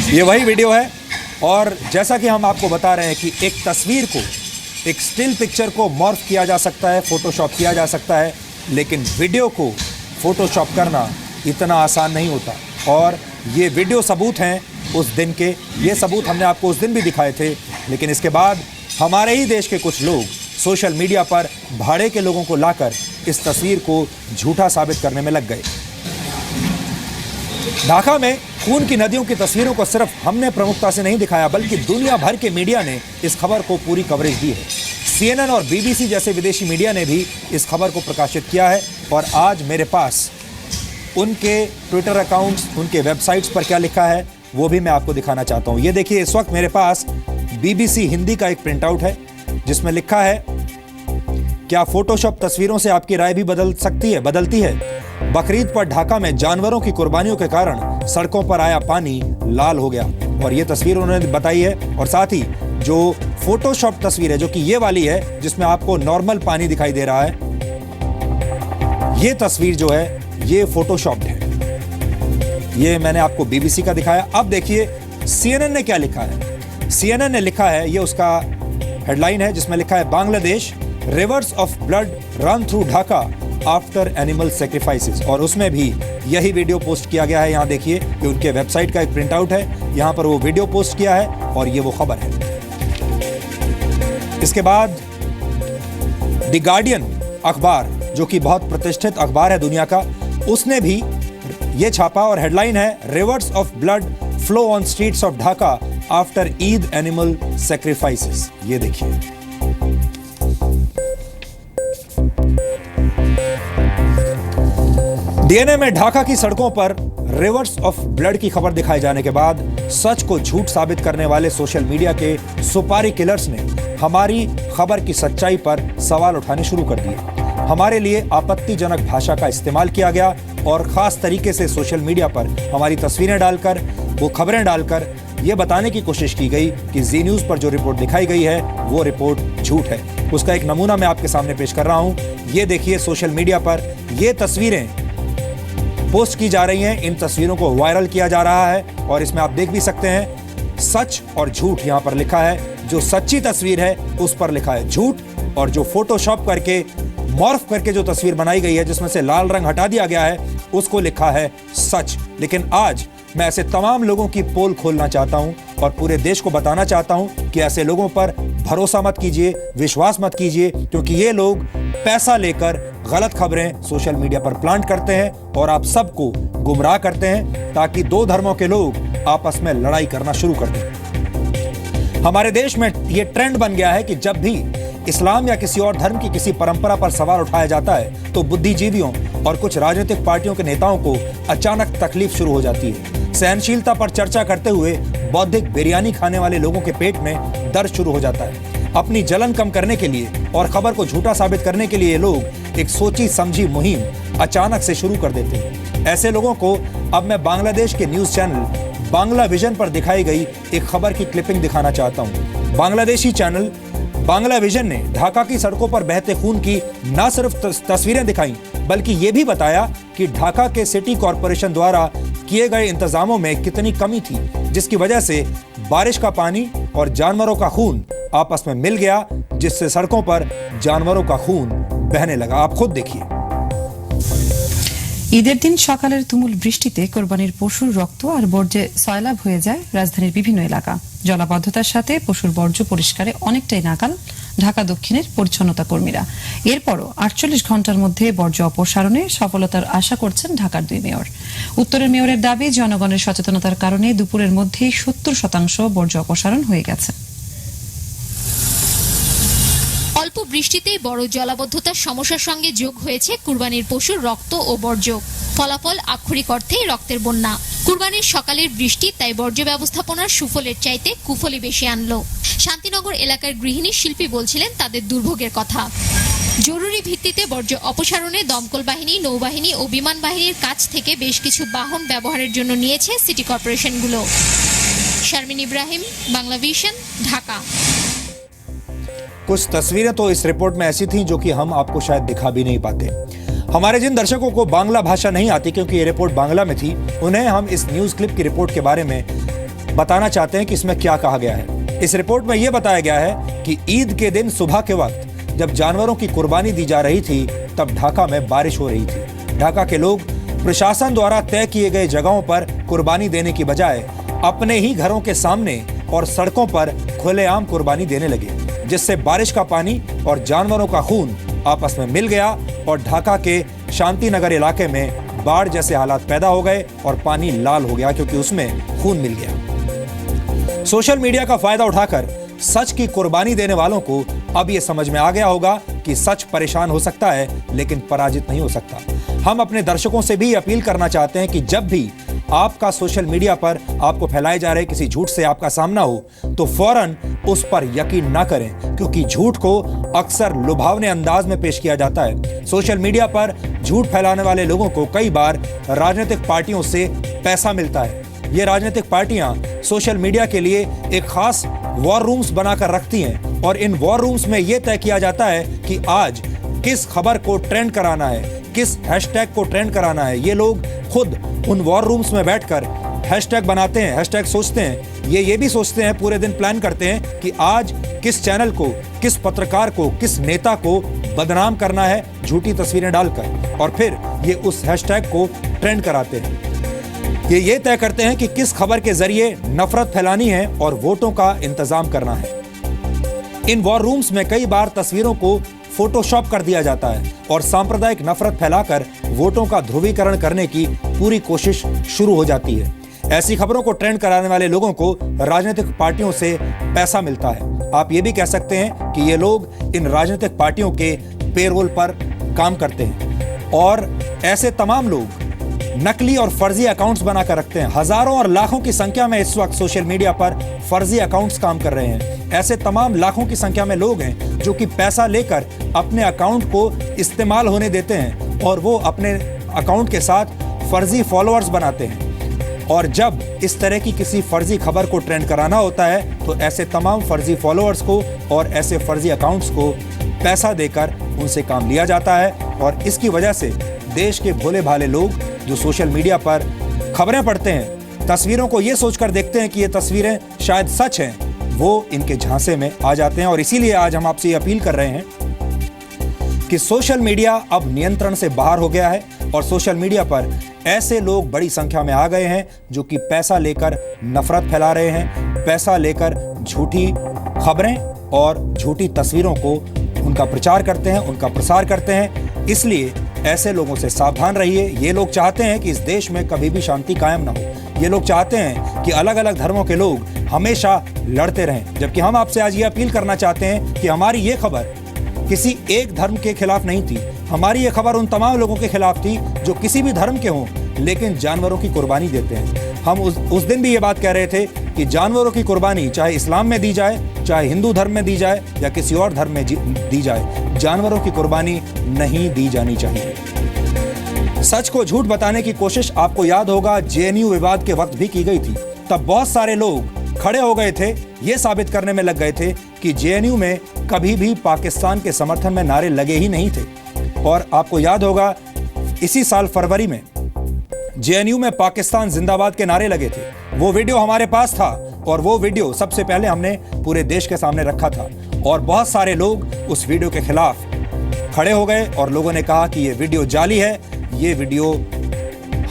ये वही वीडियो है और जैसा कि हम आपको बता रहे हैं कि एक तस्वीर को, एक स्टिल पिक्चर को मॉर्फ किया जा सकता है, फोटोशॉप किया जा सकता है, लेकिन वीडियो को फोटोशॉप करना इतना आसान नहीं होता। और ये वीडियो सबूत हैं उस दिन के, ये सबूत हमने आपको उस दिन भी दिखाए थे, लेकिन इसके बाद हमारे ही देश के कुछ लोग सोशल मीडिया पर भाड़े के लोगों को लाकर इस तस्वीर को झूठा साबित करने में लग गए। ढाका में खून की नदियों की तस्वीरों को सिर्फ हमने प्रमुखता से नहीं दिखाया बल्कि दुनिया भर के मीडिया ने इस खबर को पूरी कवरेज दी है। CNN और BBC जैसे विदेशी मीडिया ने भी इस खबर को प्रकाशित किया है और आज मेरे पास उनके ट्विटर अकाउंट्स, उनके वेबसाइट्स पर क्या लिखा है वो भी मैं आपको दिखाना चाहता हूं। ये देखिए, इस वक्त मेरे पास BBC हिंदी का एक प्रिंट आउट है जिसमें लिखा है, क्या फोटोशॉप तस्वीरों से आपकी राय भी बदलती है? बकरीद पर ढाका में जानवरों की कुर्बानियों के कारण सड़कों पर आया पानी लाल हो गया और ये तस्वीर उन्होंने बताई है। और साथ ही जो फोटोशॉप तस्वीर है जो कि ये वाली है जिसमें आपको नॉर्मल पानी दिखाई दे रहा है, ये तस्वीर जो है ये फोटोशॉप्ड है। ये मैंने आपको BBC का दिखाया। अब देखिए CNN ने क्या लिखा है। CNN ने लिखा है, ये उसका हेडलाइन है जिसमें लिखा है, Bangladesh reverse of blood run through Dhaka after animal sacrifices, और उसमें भी यही वीडियो पोस्ट किया गया है। यहाँ देखिए, ये उनके वेबसाइट का एक प्रिंट आउट है, यहाँ पर वो वीडियो पोस्ट किया है और ये वो खबर है। इसके बाद द गार्डियन अखबार जो कि बहुत प्रतिष्ठित अखबार है दुनिया का, उसने भी ये छापा और हेडलाइन है, reverse of blood flow on streets of Dhaka after Eid animal sacrifices. ये देखिए, DNA में ढाका की सड़कों पर रिवर्स ऑफ ब्लड की खबर दिखाए जाने के बाद सच को झूठ साबित करने वाले सोशल मीडिया के सुपारी किलर्स ने हमारी खबर की सच्चाई पर सवाल उठाने शुरू कर दिए। हमारे लिए आपत्तिजनक भाषा का इस्तेमाल किया गया और खास तरीके से सोशल मीडिया पर हमारी तस्वीरें डालकर, वो खबरें डालकर ये बताने की कोशिश की गई कि जी न्यूज़ पर जो रिपोर्ट दिखाई गई है वो रिपोर्ट झूठ है। उसका एक नमूना मैं आपके सामने पेश कर रहा हूं। ये देखिए, सोशल मीडिया पर ये तस्वीरें पोस्ट की जा रही हैं, इन तस्वीरों को वायरल किया जा रहा है और इसमें आप देख भी सकते हैं सच और झूठ यहाँ पर लिखा है। जो सच्ची तस्वीर है उस पर लिखा है झूठ और जो फोटोशॉप करके, मॉर्फ करके जो तस्वीर बनाई गई है जिसमें से लाल रंग हटा दिया गया है उसको लिखा है सच। लेकिन आज मैं ऐसे तमाम लोगों की पोल खोलना चाहता हूं और पूरे देश को बताना चाहता हूं कि ऐसे लोगों पर भरोसा मत कीजिए, विश्वास मत कीजिए, क्योंकि ये लोग पैसा लेकर गलत खबरें सोशल मीडिया पर प्लांट करते हैं और आप सबको गुमराह करते हैं ताकि दो धर्मों के लोग आपस में लड़ाई करना शुरू कर दें। हमारे देश में यह ट्रेंड बन गया है कि जब भी इस्लाम या किसी और धर्म की किसी परंपरा पर सवाल उठाया जाता है तो बुद्धिजीवियों और कुछ राजनीतिक पार्टियों के नेताओं को अचानक तकलीफ शुरू हो जाती है। सहनशीलता पर चर्चा करते हुए बौद्धिक बिरयानी खाने वाले लोगों के पेट में दर्द शुरू हो जाता है। अपनी जलन कम करने के लिए और खबर को झूठा साबित करने के लिए ये लोग एक सोची समझी मुहिम अचानक से शुरू कर देते हैं। ऐसे लोगों को अब मैं बांग्लादेश के न्यूज चैनल बांग्ला विजन पर दिखाई गई एक खबर की क्लिपिंग दिखाना चाहता हूँ। बांग्लादेशी चैनल बांग्ला विजन ने ढाका की सड़कों पर बहते खून की न सिर्फ तस्वीरें दिखाई बल्कि ये भी बताया कि ढाका के सिटी कॉरपोरेशन द्वारा किए गए इंतजामों में कितनी कमी थी, जिसकी वजह से बारिश का पानी और जानवरों का खून आपस में मिल गया, जिससे सड़कों पर जानवरों का खून बहने लगा। आप खुद देखिए। ঈদের দিন সকালের তুমুল বৃষ্টিতে কোরবানির পশুর রক্ত আর বর্জ্যে সয়লাব হয়ে যায় রাজধানীর বিভিন্ন এলাকা। জলাবদ্ধতার সাথে পশুর বর্জ্য পরিষ্কারে অনেকটাই নাকাল ঢাকা দক্ষিণের পরিচ্ছন্নতা কর্মীরা। এরপরও ৪৮ ঘন্টার মধ্যে বর্জ্য অপসারণে সফলতার আশা করছেন ঢাকার দুই মেয়র। উত্তরের মেয়রের দাবি, জনগণের সচেতনতার কারণে দুপুরের মধ্যেই ৭০% বর্জ্য অপসারণ হয়ে গেছে। অল্প বৃষ্টিতেই বড় জলাবদ্ধতার সমস্যার সঙ্গে যোগ হয়েছে কুরবানির পশুর রক্ত ও বর্জ্য। ফলাফল আক্ষরিক অর্থেই রক্তের বন্যা। কুরবানির সকালের বৃষ্টি তাই বর্জ্য ব্যবস্থাপনার সুফলের চাইতে কুফলই বেশি আনলো। শান্তিনগর এলাকার গৃহিণী শিল্পী বলছিলেন তাদের দুর্ভোগের কথা। জরুরি ভিত্তিতে বর্জ্য অপসারণে দমকল বাহিনী, নৌবাহিনী ও বিমান বাহিনীর কাছ থেকে বেশ কিছু বাহন ব্যবহারের জন্য নিয়েছে সিটি কর্পোরেশনগুলো। শারমিন ইব্রাহিম, বাংলা ভিশন, ঢাকা। कुछ तस्वीरें तो इस रिपोर्ट में ऐसी थीं जो कि हम आपको शायद दिखा भी नहीं पाते। हमारे जिन दर्शकों को बांग्ला भाषा नहीं आती क्योंकि ये रिपोर्ट बांग्ला में थी, उन्हें हम इस न्यूज क्लिप की रिपोर्ट के बारे में बताना चाहते हैं कि इसमें क्या कहा गया है। इस रिपोर्ट में यह बताया गया है कि ईद के दिन सुबह के वक्त जब जानवरों की कुर्बानी दी जा रही थी तब ढाका में बारिश हो रही थी। ढाका के लोग प्रशासन द्वारा तय किए गए जगहों पर कुर्बानी देने की बजाय अपने ही घरों के सामने और सड़कों पर खुलेआम कुर्बानी देने लगे, जिससे बारिश का पानी और जानवरों का खून आपस में मिल गया और ढाका के शांति नगर इलाके में बाढ़ जैसे हालात पैदा हो गए और पानी लाल हो गया क्योंकि उसमें खून मिल गया। सोशल मीडिया का फायदा उठाकर सच की कुर्बानी देने वालों को अब ये समझ में आ गया होगा कि सच परेशान हो सकता है लेकिन पराजित नहीं हो सकता। हम अपने दर्शकों से भी अपील करना चाहते हैं कि जब भी आपका सोशल मीडिया पर आपको फैलाए जा रहे किसी झूठ से आपका सामना हो तो फौरन उस पर यकीन ना करें, क्योंकि झूठ को अक्सर लुभावने अंदाज में पेश किया जाता है। सोशल मीडिया पर झूठ फैलाने वाले लोगों को कई बार राजनीतिक पार्टियों से पैसा मिलता है। ये राजनीतिक पार्टियां सोशल मीडिया के लिए एक खास वॉर रूम्स बनाकर रखती हैं और इन वॉर रूम्स में यह तय किया जाता है कि आज किस खबर को ट्रेंड कराना है, किस हैशटैग को ट्रेंड कराना है। ये लोग खुद उन वॉर रूम्स में बैठकर हैशटैग बनाते हैं, हैशटैग सोचते हैं। ये भी सोचते हैं, पूरे दिन प्लान करते हैं कि आज किस चैनल को, किस पत्रकार को, किस नेता को बदनाम करना है झूठी तस्वीरें डालकर, और फिर ये उस हैशटैग को ट्रेंड कराते हैं। ये तय करते हैं कि किस खबर के जरिए नफरत फैलानी है और वोटों का इंतजाम करना है। इन वॉर रूम्स में कई बार तस्वीरों को फोटोशॉप कर दिया जाता है और सांप्रदायिक नफरत फैलाकर वोटों का ध्रुवीकरण करने की पूरी कोशिश शुरू हो जाती है। ऐसी खबरों को ट्रेंड कराने वाले लोगों को राजनीतिक पार्टियों से पैसा मिलता है। आप ये भी कह सकते हैं कि ये लोग इन राजनीतिक पार्टियों के पेरोल पर काम करते हैं और ऐसे तमाम लोग नकली और फर्जी अकाउंट्स बनाकर रखते हैं। हजारों और लाखों की संख्या में इस वक्त सोशल मीडिया पर फर्जी अकाउंट्स काम कर रहे हैं। ऐसे तमाम लाखों की संख्या में लोग हैं जो कि पैसा लेकर अपने अकाउंट को इस्तेमाल होने देते हैं और वो अपने अकाउंट के साथ फर्जी फॉलोअर्स बनाते हैं। और जब इस तरह की किसी फर्जी खबर को ट्रेंड कराना होता है तो ऐसे तमाम फर्जी फॉलोअर्स को और ऐसे फर्जी अकाउंट्स को पैसा देकर उनसे काम लिया जाता है। और इसकी वजह से देश के भोले भाले लोग जो सोशल मीडिया पर खबरें पढ़ते हैं, तस्वीरों को ये सोचकर देखते हैं कि ये तस्वीरें शायद सच हैं, वो इनके झांसे में आ जाते हैं। और इसीलिए आज हम आपसे ये अपील कर रहे हैं कि सोशल मीडिया अब नियंत्रण से बाहर हो गया है और सोशल मीडिया पर ऐसे लोग बड़ी संख्या में आ गए हैं जो कि पैसा लेकर नफरत फैला रहे हैं, पैसा लेकर झूठी खबरें और झूठी तस्वीरों को उनका प्रचार करते हैं, उनका प्रसार करते हैं। इसलिए ऐसे लोगों से सावधान रहिए। ये लोग चाहते हैं कि इस देश में कभी भी शांति कायम ना हो। ये लोग चाहते हैं कि अलग अलग धर्मों के लोग हमेशा लड़ते रहें। जबकि हम आपसे आज ये अपील करना चाहते हैं कि हमारी ये खबर किसी एक धर्म के खिलाफ नहीं थी, हमारी ये खबर उन तमाम लोगों के खिलाफ थी जो किसी भी धर्म के हों लेकिन जानवरों की कुर्बानी देते हैं। हम उस दिन भी ये बात कह रहे थे कि जानवरों की कुर्बानी चाहे इस्लाम में दी जाए, चाहे हिंदू धर्म में दी जाए या किसी और धर्म में दी जाए, जानवरों की कुर्बानी नहीं दी जानी चाहिए। सच को झूठ बताने की कोशिश आपको याद होगा जेएनयू विवाद के वक्त भी की गई थी। तब बहुत सारे लोग खड़े हो गए थे, ये साबित करने में लग गए थे कि जेएनयू में कभी भी पाकिस्तान के समर्थन में नारे लगे ही नहीं थे। और आपको याद होगा इसी साल फरवरी में जेएनयू में पाकिस्तान जिंदाबाद के नारे लगे थे। वो वीडियो हमारे पास था और वो वीडियो सबसे पहले हमने पूरे देश के सामने रखा था और बहुत सारे लोग उस वीडियो के खिलाफ खड़े हो गए और लोगों ने कहा कि ये वीडियो जाली है, ये वीडियो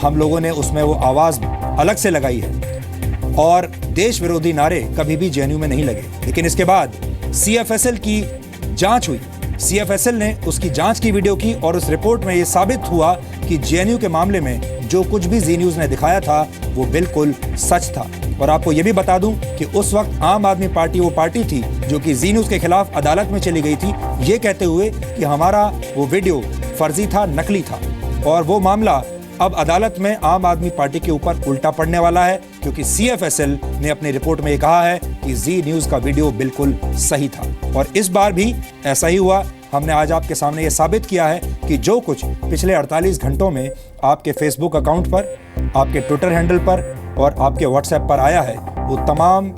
हम लोगों ने उसमें वो आवाज अलग से लगाई है और देश विरोधी नारे कभी भी जेएनयू में नहीं लगे। लेकिन इसके बाद सीएफएसएल की जांच हुई, सीएफएसएल ने उसकी जांच की, वीडियो की और उस रिपोर्ट में यह साबित हुआ कि जेएनयू के मामले में जो कुछ भी जी न्यूज ने दिखाया था वो बिल्कुल सच था। और आपको यह भी बता दूं कि उस वक्त आम आदमी पार्टी वो पार्टी थी जो कि जी न्यूज के खिलाफ अदालत में चली गई थी, ये कहते हुए कि हमारा वो वीडियो फर्जी था, नकली था। और वो मामला अब अदालत में आम आदमी पार्टी के ऊपर उल्टा पड़ने वाला है क्योंकि सीएफएसएल ने अपनी रिपोर्ट में कहा है कि जी न्यूज का वीडियो बिल्कुल सही था। और इस बार भी ऐसा ही हुआ। हमने आज आपके सामने ये साबित किया है कि जो कुछ पिछले 48 घंटों में आपके फेसबुक अकाउंट पर, आपके ट्विटर हैंडल पर और आपके व्हाट्सएप पर आया है वो तमाम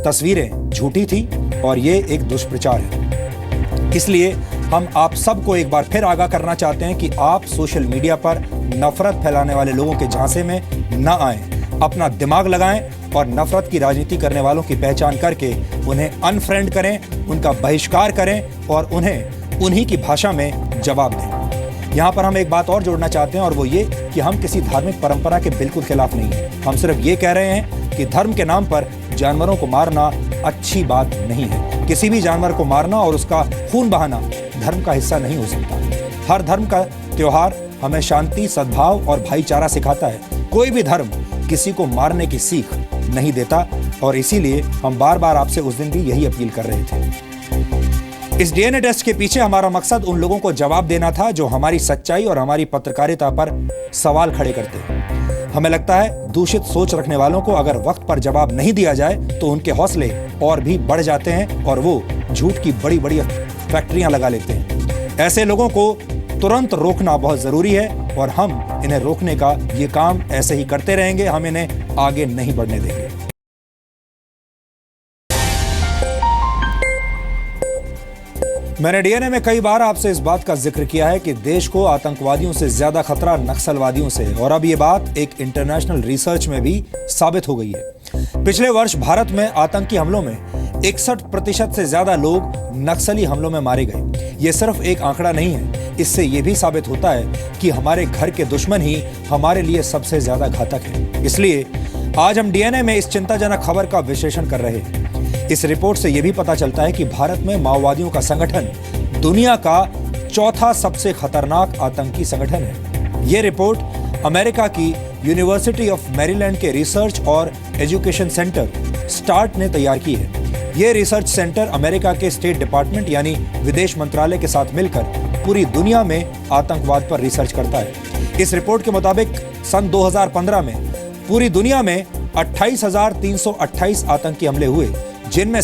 तस्वीरें झूठी थी और ये एक दुष्प्रचार है। इसलिए हम आप सबको एक बार फिर आगाह करना चाहते हैं कि आप सोशल मीडिया पर नफरत फैलाने वाले लोगों के झांसे में न आएं, अपना दिमाग लगाएं और नफरत की राजनीति करने वालों की पहचान करके उन्हें अनफ्रेंड करें, उनका बहिष्कार करें और उन्हें उन्हीं की भाषा में जवाब दें। यहाँ पर हम एक बात और जोड़ना चाहते हैं और वो ये कि हम किसी धार्मिक परंपरा के बिल्कुल खिलाफ नहीं हैं। हम सिर्फ ये कह रहे हैं कि धर्म के नाम पर जानवरों को मारना अच्छी बात नहीं है। किसी भी जानवर को मारना और उसका खून बहाना धर्म का हिस्सा नहीं हो सकता। हर धर्म का त्योहार हमें शांति, सद्भाव और भाईचारा सिखाता है। कोई भी धर्म किसी को मारने की सीख नहीं देता और इसीलिए हम बार बार आपसे उस दिन भी यही अपील कर रहे थे। इस डीएनए टेस्ट के पीछे हमारा मकसद उन लोगों को जवाब देना था जो हमारी सच्चाई और हमारी पत्रकारिता पर सवाल खड़े करते हैं। हमें लगता है दूषित सोच रखने वालों को अगर वक्त पर जवाब नहीं दिया जाए तो उनके हौसले और भी बढ़ जाते हैं और वो झूठ की बड़ी बड़ी फैक्ट्रियां लगा लेते हैं। ऐसे लोगों को तुरंत रोकना बहुत जरूरी है और हम इन्हें रोकने का ये काम ऐसे ही करते रहेंगे। हम इन्हें आगे नहीं बढ़ने देंगे। मैंने डीएनए में कई बार आपसे इस बात का जिक्र किया है कि देश को आतंकवादियों से ज्यादा खतरा नक्सलवादियों से है और अब ये बात एक इंटरनेशनल रिसर्च में भी साबित हो गई है। पिछले वर्ष भारत में आतंकी हमलों में 61% से ज्यादा लोग नक्सली हमलों में मारे गए। ये सिर्फ एक आंकड़ा नहीं है, इससे ये भी साबित होता है कि हमारे घर के दुश्मन ही हमारे लिए सबसे ज्यादा घातक है। इसलिए आज हम डीएनए में इस चिंताजनक खबर का विश्लेषण कर रहे हैं। इस रिपोर्ट से यह भी पता चलता है कि भारत में माओवादियों का संगठन दुनिया का चौथा सबसे खतरनाक आतंकी संगठन है। यह रिपोर्ट अमेरिका की यूनिवर्सिटी ऑफ मैरीलैंड के रिसर्च और एजुकेशन सेंटर स्टार्ट ने तैयार की है। यह रिसर्च सेंटर अमेरिका के स्टेट डिपार्टमेंट यानी विदेश मंत्रालय के साथ मिलकर पूरी दुनिया में आतंकवाद पर रिसर्च करता है। इस रिपोर्ट के मुताबिक सन 2015 में पूरी दुनिया में 28,328 आतंकी हमले हुए, जिनमें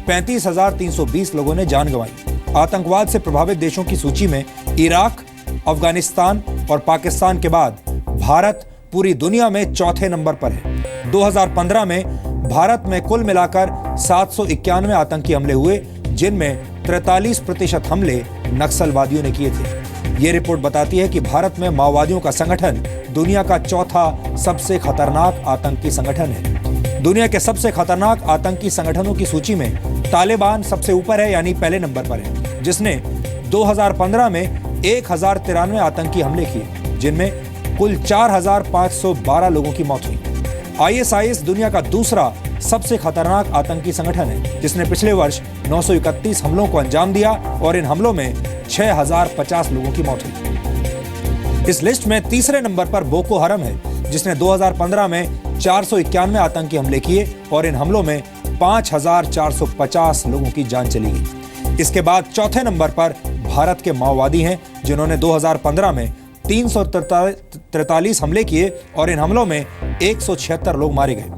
35,320 लोगों ने जान गंवाई। आतंकवाद से प्रभावित देशों की सूची में इराक, अफगानिस्तान और पाकिस्तान के बाद भारत पूरी दुनिया में चौथे नंबर पर है। 2015 में भारत में कुल मिलाकर 791 आतंकी हमले हुए, जिनमें 43% हमले नक्सलवादियों ने किए थे। ये रिपोर्ट बताती है कि भारत में माओवादियों का संगठन दुनिया का चौथा सबसे खतरनाक आतंकी संगठन है। दुनिया के सबसे खतरनाक आतंकी संगठनों की सूची में तालिबान सबसे ऊपर है, यानी पहले नंबर पर है, जिसने 2015 में 1093 आतंकी हमले किए, जिनमें कुल 4,512 लोगों की मौत हुई। आईएसआईएस दुनिया का दूसरा सबसे खतरनाक आतंकी संगठन है, जिसने पिछले वर्ष 931 हमलों को अंजाम दिया और इन हमलों में 6,050 लोगों की मौत हुई। इस लिस्ट में तीसरे नंबर पर बोको हरम है, जिसने 2015 में 491 आतंकी हमले किए और इन हमलों में 5,450 लोगों की जान चली गई। इसके बाद चौथे नंबर पर भारत के माओवादी हैं, जिन्होंने 2015 में 343 हमले किए और इन हमलों में 176 लोग मारे गए,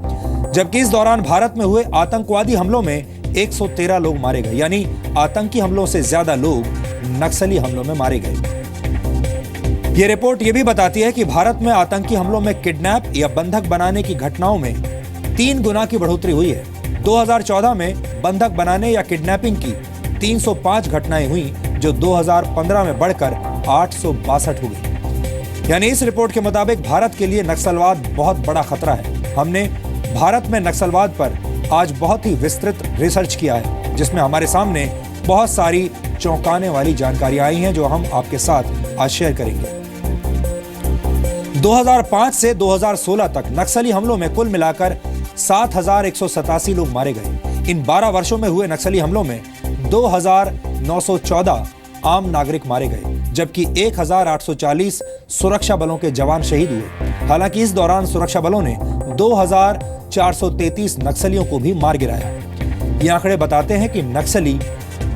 जबकि इस दौरान भारत में हुए आतंकवादी हमलों में 113 लोग मारे गए। यानी आतंकी हमलों से ज्यादा लोग नक्सली हमलों में मारे गए। ये रिपोर्ट ये भी बताती है कि भारत में आतंकी हमलों में किडनैप या बंधक बनाने की घटनाओं में 3 गुना की बढ़ोतरी हुई है। 2014 में बंधक बनाने या किडनैपिंग की 305 घटनाएं हुई, जो 2015 में बढ़कर 862 हो गई। यानी इस रिपोर्ट के मुताबिक भारत के लिए नक्सलवाद बहुत बड़ा खतरा है। हमने भारत में नक्सलवाद पर आज बहुत ही विस्तृत रिसर्च किया है, जिसमें हमारे सामने बहुत सारी चौंकाने वाली जानकारी आई हैं, जो हम आपके साथ आज शेयर करेंगे। 2005 से 2016 तक नक्सली हमलों में कुल मिलाकर 7,187 लोग मारे गए। इन 12 वर्षों में हुए नक्सली हमलों में 2,914 आम नागरिक मारे गए, जबकि 1,840 सुरक्षा बलों के जवान शहीद हुए। हालांकि इस दौरान सुरक्षा बलों ने 2,433 नक्सलियों को भी मार गिराया। ये आंकड़े बताते हैं कि नक्सली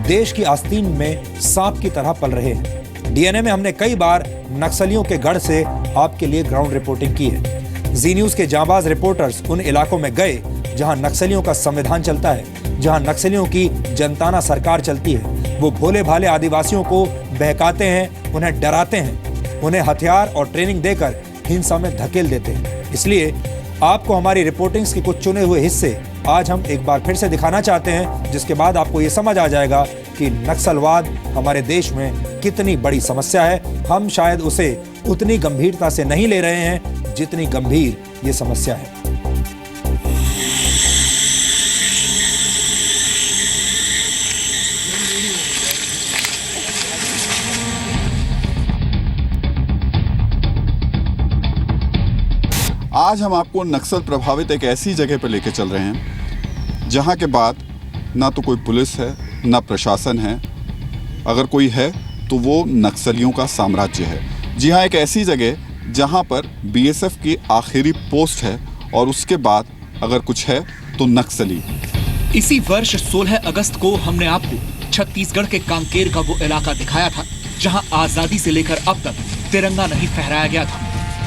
देश की आस्तीन में सांप की तरह पल रहे हैं। डीएनए में हमने कई बार नक्सलियों के गढ़ से आपके लिए ग्राउंड रिपोर्टिंग की है। जी न्यूज के जांबाज रिपोर्टर्स उन इलाकों में गए जहां नक्सलियों का संविधान चलता है, जहां नक्सलियों की जनताना सरकार चलती है। वो भोले भाले आदिवासियों को बहकाते हैं, उन्हें डराते हैं, उन्हें हथियार और ट्रेनिंग देकर हिंसा में धकेल देते हैं। इसलिए आपको हमारी रिपोर्टिंग्स के कुछ चुने हुए हिस्से आज हम एक बार फिर से दिखाना चाहते हैं, जिसके बाद आपको ये समझ आ जाएगा कि नक्सलवाद हमारे देश में कितनी बड़ी समस्या है। हम शायद उसे उतनी गंभीरता से नहीं ले रहे हैं जितनी गंभीर ये समस्या है। आज हम आपको नक्सल प्रभावित एक ऐसी जगह पर लेकर चल रहे हैं जहां के बाद ना तो कोई पुलिस है, ना प्रशासन है। अगर कोई है तो वो नक्सलियों का साम्राज्य है। जी हाँ, एक ऐसी जगह जहां पर बीएसएफ की आखिरी पोस्ट है और उसके बाद अगर कुछ है तो नक्सली। इसी वर्ष 16 अगस्त को हमने आपको छत्तीसगढ़ के कांकेर का वो इलाका दिखाया था जहां आजादी से लेकर अब तक तिरंगा नहीं फहराया गया था।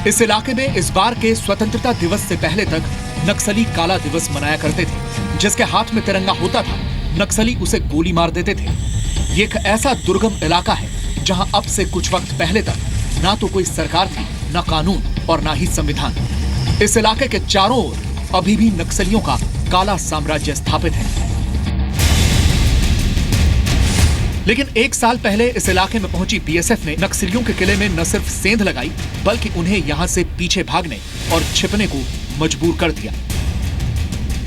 इस इलाके में इस बार के स्वतंत्रता दिवस से पहले तक नक्सली काला दिवस मनाया करते थे। जिसके हाथ में तिरंगा होता था, नक्सली उसे गोली मार देते थे। ये एक ऐसा दुर्गम इलाका है जहां अब से कुछ वक्त पहले तक ना तो कोई सरकार थी, ना कानून और ना ही संविधान। इस इलाके के चारों ओर अभी भी नक्सलियों का काला साम्राज्य स्थापित है। लेकिन एक साल पहले इस इलाके में पहुंची बीएसएफ ने नक्सलियों के किले में न सिर्फ सेंध लगाई, बल्कि उन्हें यहां से पीछे भागने और छिपने को मजबूर कर दिया।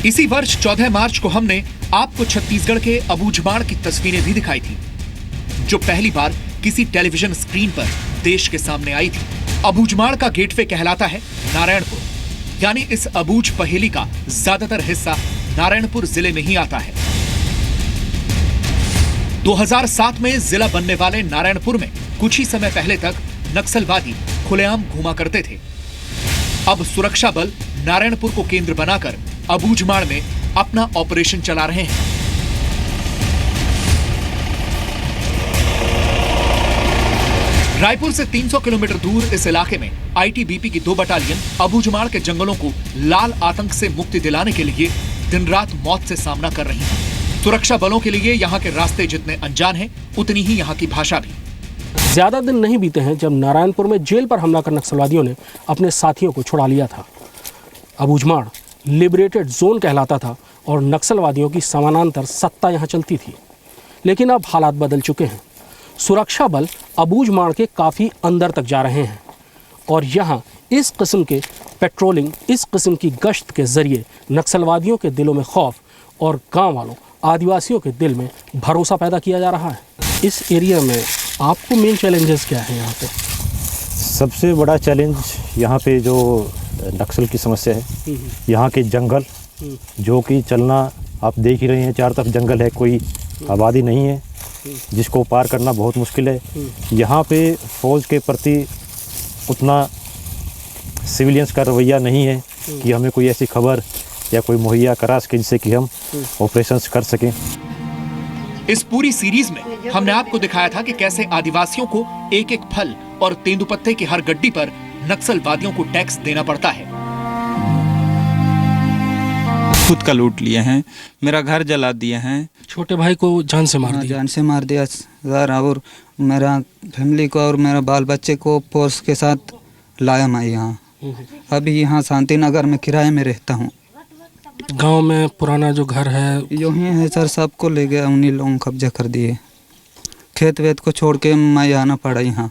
इसी वर्ष 14 मार्च को हमने आपको छत्तीसगढ़ के अबूझमाड़ की तस्वीरें भी दिखाई थी, जो पहली बार किसी टेलीविजन स्क्रीन पर देश के सामने आई थी। अबूझमाड़ का गेटवे कहलाता है नारायणपुर, यानी इस अबूझ पहेली का ज्यादातर हिस्सा नारायणपुर जिले में ही आता है। 2007 में जिला बनने वाले नारायणपुर में कुछ ही समय पहले तक नक्सलवादी खुलेआम घूमा करते थे। अब सुरक्षा बल नारायणपुर को केंद्र बनाकर अबूझमाड़ में अपना ऑपरेशन चला रहे हैं। रायपुर से 300 किलोमीटर दूर इस इलाके में आईटीबीपी की 2 बटालियन अबूझमाड़ के जंगलों को लाल आतंक से मुक्ति दिलाने के लिए दिन रात मौत से सामना कर रही है। सुरक्षा बलों के लिए यहाँ के रास्ते जितने अनजान हैं, उतनी ही यहाँ की भाषा भी। ज्यादा दिन नहीं बीते हैं जब नारायणपुर में जेल पर हमला कर नक्सलवादियों ने अपने साथियों को छुड़ा लिया था। अबूझमाड़ लिबरेटेड जोन कहलाता था और नक्सलवादियों की समानांतर सत्ता यहाँ चलती थी। लेकिन अब हालात बदल चुके हैं। सुरक्षा बल अबूझमाड़ के काफ़ी अंदर तक जा रहे हैं और यहाँ इस किस्म के पेट्रोलिंग, इस किस्म की गश्त के जरिए नक्सलवादियों के दिलों में खौफ और गांव वालों, आदिवासियों के दिल में भरोसा पैदा किया जा रहा है। इस एरिया में आपको मेन चैलेंजेस क्या है? यहाँ पे सबसे बड़ा चैलेंज यहाँ पे जो नक्सल की समस्या है, यहाँ के जंगल जो कि चलना आप देख ही रहे हैं, चारों तरफ जंगल है, कोई आबादी नहीं है, जिसको पार करना बहुत मुश्किल है। यहाँ पे फौज के प्रति उतना सिविलियंस का रवैया नहीं है, कि हमें कोई ऐसी खबर या कोई मुहैया करा सके जिससे कि हम ऑपरेशंस कर सकें। इस पूरी सीरीज में हमने आपको दिखाया था कि कैसे आदिवासियों को एक एक फल और तेंदुपत्ते की हर गड्डी पर नक्सलवादियों को टैक्स देना पड़ता है। खुद का लूट लिए हैं, मेरा घर जला दिए हैं, छोटे भाई को जान से मार दिया। जान से मार दिया सर, और मेरा फैमिली को और मेरा बाल बच्चे को फोर्स के साथ लाया मैं यहाँ। अभी यहाँ शांति नगर में किराए में रहता हूँ। गांव में पुराना जो घर है यूँ ही है सर, सबको ले गया, उन्हीं लोगों कब्जा कर दिए। खेत वेत को छोड़ के मैं आना पड़ा यहाँ।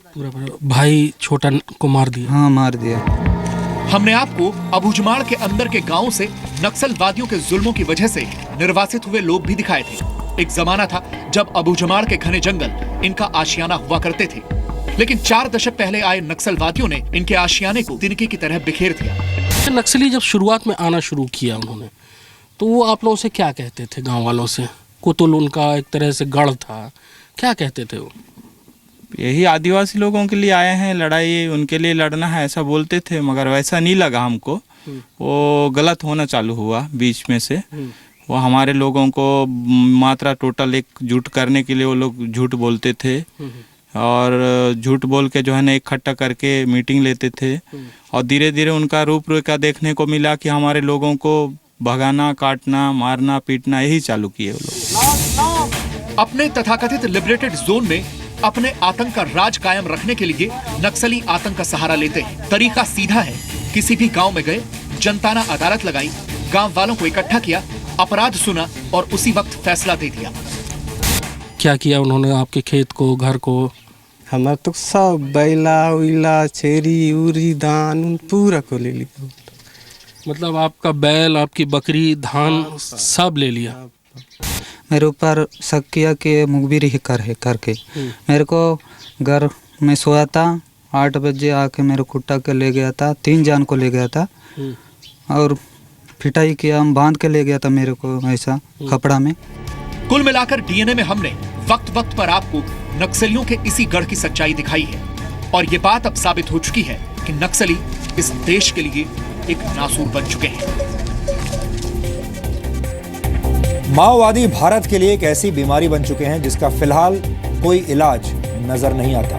पूरा भाई छोटा को मार दिया। हाँ मार दिया। हमने आपको अबूझमाड़ के अंदर के गांव से नक्सलवादियों के जुल्मों की वजह से निर्वासित हुए लोग भी दिखाए थे। एक जमाना था जब अबूझमाड़ के घने जंगल इनका आशियाना हुआ करते थे, लेकिन 4 दशक पहले आए नक्सलवादियों ने इनके आशियाने को तिनके की तरह बिखेर दिया। नक्सली जब शुरुआत में आना शुरू किया उन्होंने, तो वो आप लोगों से क्या कहते थे? गांव वालों से कुतुल उनका एक तरह से गढ़ था, क्या कहते थे वो? यही आदिवासी लोगों के लिए आए हैं, लड़ाई उनके लिए लड़ना है ऐसा बोलते थे, मगर वैसा नहीं लगा हमको। वो गलत होना चालू हुआ बीच में से। वो हमारे लोगों को मात्रा टोटल एकजुट करने के लिए वो लोग झूठ बोलते थे, और झूठ बोल के जो है ना इकट्ठा करके मीटिंग लेते थे, और धीरे धीरे उनका रूपरेखा देखने को मिला कि हमारे लोगों को भगाना, काटना, मारना, पीटना यही चालू किए वो लोग। अपने तथाकथित लिबरेटेड जोन में अपने आतंक का राज कायम रखने के लिए नक्सली आतंक का सहारा लेते हैं। तरीका सीधा है, किसी भी गांव में गए, जनताना अदालत लगाई, गांव वालों को इकट्ठा किया, अपराध सुना और उसी वक्त फैसला दे दिया। क्या किया उन्होंने आपके खेत को, घर को? हमारा तो सब बैला उला छेरी उरी धान पूरा को ले लिया। मतलब आपका बैल, आपकी बकरी, धान सब ले लिया? मेरे ऊपर शक किया कि मुखबिर ही करके मेरे को घर में सोया था, 8 बजे आके मेरे कुट्टा के ले गया था, 3 जान को ले गया था, और पिटाई किया, बांध के ले गया था मेरे को ऐसा कपड़ा में। कुल मिलाकर डीएनए में हमने वक्त वक्त पर आपको नक्सलियों के इसी गढ़ की सच्चाई दिखाई है, और ये बात अब साबित हो चुकी है कि नक्सली इस देश के लिए एक नासूर बन चुके हैं। माओवादी भारत के लिए एक ऐसी बीमारी बन चुके हैं जिसका फिलहाल कोई इलाज नजर नहीं आता।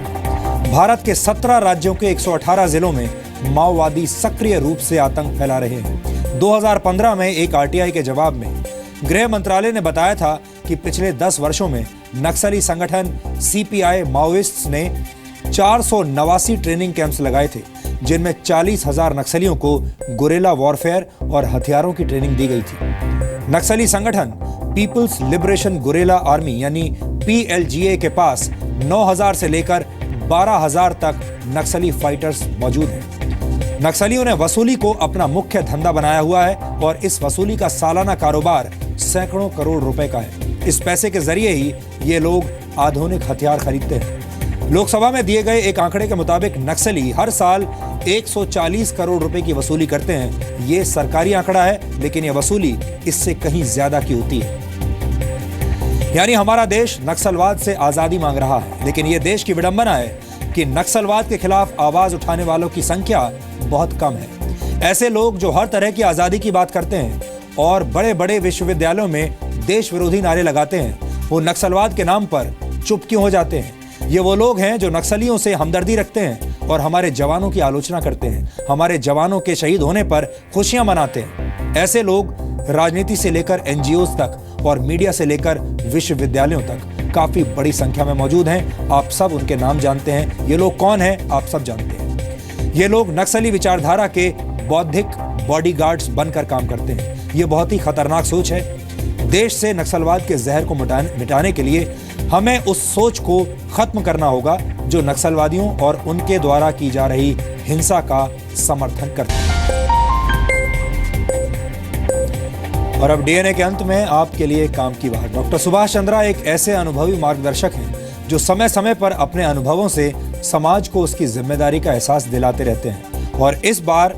भारत के 17 राज्यों के 118 जिलों में माओवादी सक्रिय रूप से आतंक फैला रहे हैं। 2015 में एक आरटीआई के जवाब में गृह मंत्रालय ने बताया था कि पिछले 10 वर्षों में नक्सली संगठन सीपीआई माओइस्ट्स ने 489 ट्रेनिंग कैंप्स लगाए थे, जिनमें 40,000 नक्सलियों को गुरेला वॉरफेयर और हथियारों की ट्रेनिंग दी गई थी। नक्सली संगठन पीपल्स लिबरेशन गुरेला आर्मी यानी पीएलजीए के पास 9,000 से लेकर 12,000 तक नक्सली फाइटर्स मौजूद हैं। नक्सलियों ने वसूली को अपना मुख्य धंधा बनाया हुआ है, और इस वसूली का सालाना कारोबार सैकड़ों करोड़ रुपए का है। इस पैसे के जरिए ही ये लोग आधुनिक हथियार खरीदते हैं। लोकसभा में दिए गए एक आंकड़े के मुताबिक नक्सली हर साल 140 करोड़ रुपए की वसूली करते हैं। ये सरकारी आंकड़ा है, लेकिन यह वसूली इससे कहीं ज्यादा की होती है। यानी हमारा देश नक्सलवाद से आजादी मांग रहा है, लेकिन यह देश की विडंबना है कि नक्सलवाद के खिलाफ आवाज उठाने वालों की संख्या बहुत कम है। ऐसे लोग जो हर तरह की आजादी की बात करते हैं और बड़े बड़े विश्वविद्यालयों में देश विरोधी नारे लगाते हैं, वो नक्सलवाद के नाम पर चुप क्यों हो जाते हैं? ये वो लोग हैं जो नक्सलियों से हमदर्दी रखते हैं और हमारे जवानों की आलोचना करते हैं, हमारे जवानों के शहीद होने पर खुशियां मनाते हैं। ऐसे लोग राजनीति से लेकर एनजीओ तक और मीडिया से लेकर विश्वविद्यालयों तक काफी बड़ी संख्या में मौजूद हैं। आप सब उनके नाम जानते हैं। ये लोग कौन हैं आप सब जानते हैं। ये लोग नक्सली विचारधारा के बौद्धिक बॉडीगार्ड्स बनकर काम करते हैं। ये बहुत ही खतरनाक सोच है। देश से नक्सलवाद के जहर को मिटाने के लिए हमें उस सोच को खत्म करना होगा जो नक्सलवादियों और उनके द्वारा की जा रही हिंसा का समर्थन करता है। और अब डीएनए के अंत में आपके लिए काम की बात। डॉक्टर सुभाष चंद्रा एक ऐसे अनुभवी मार्गदर्शक हैं जो समय समय पर अपने अनुभवों से समाज को उसकी जिम्मेदारी का एहसास दिलाते रहते हैं। और इस बार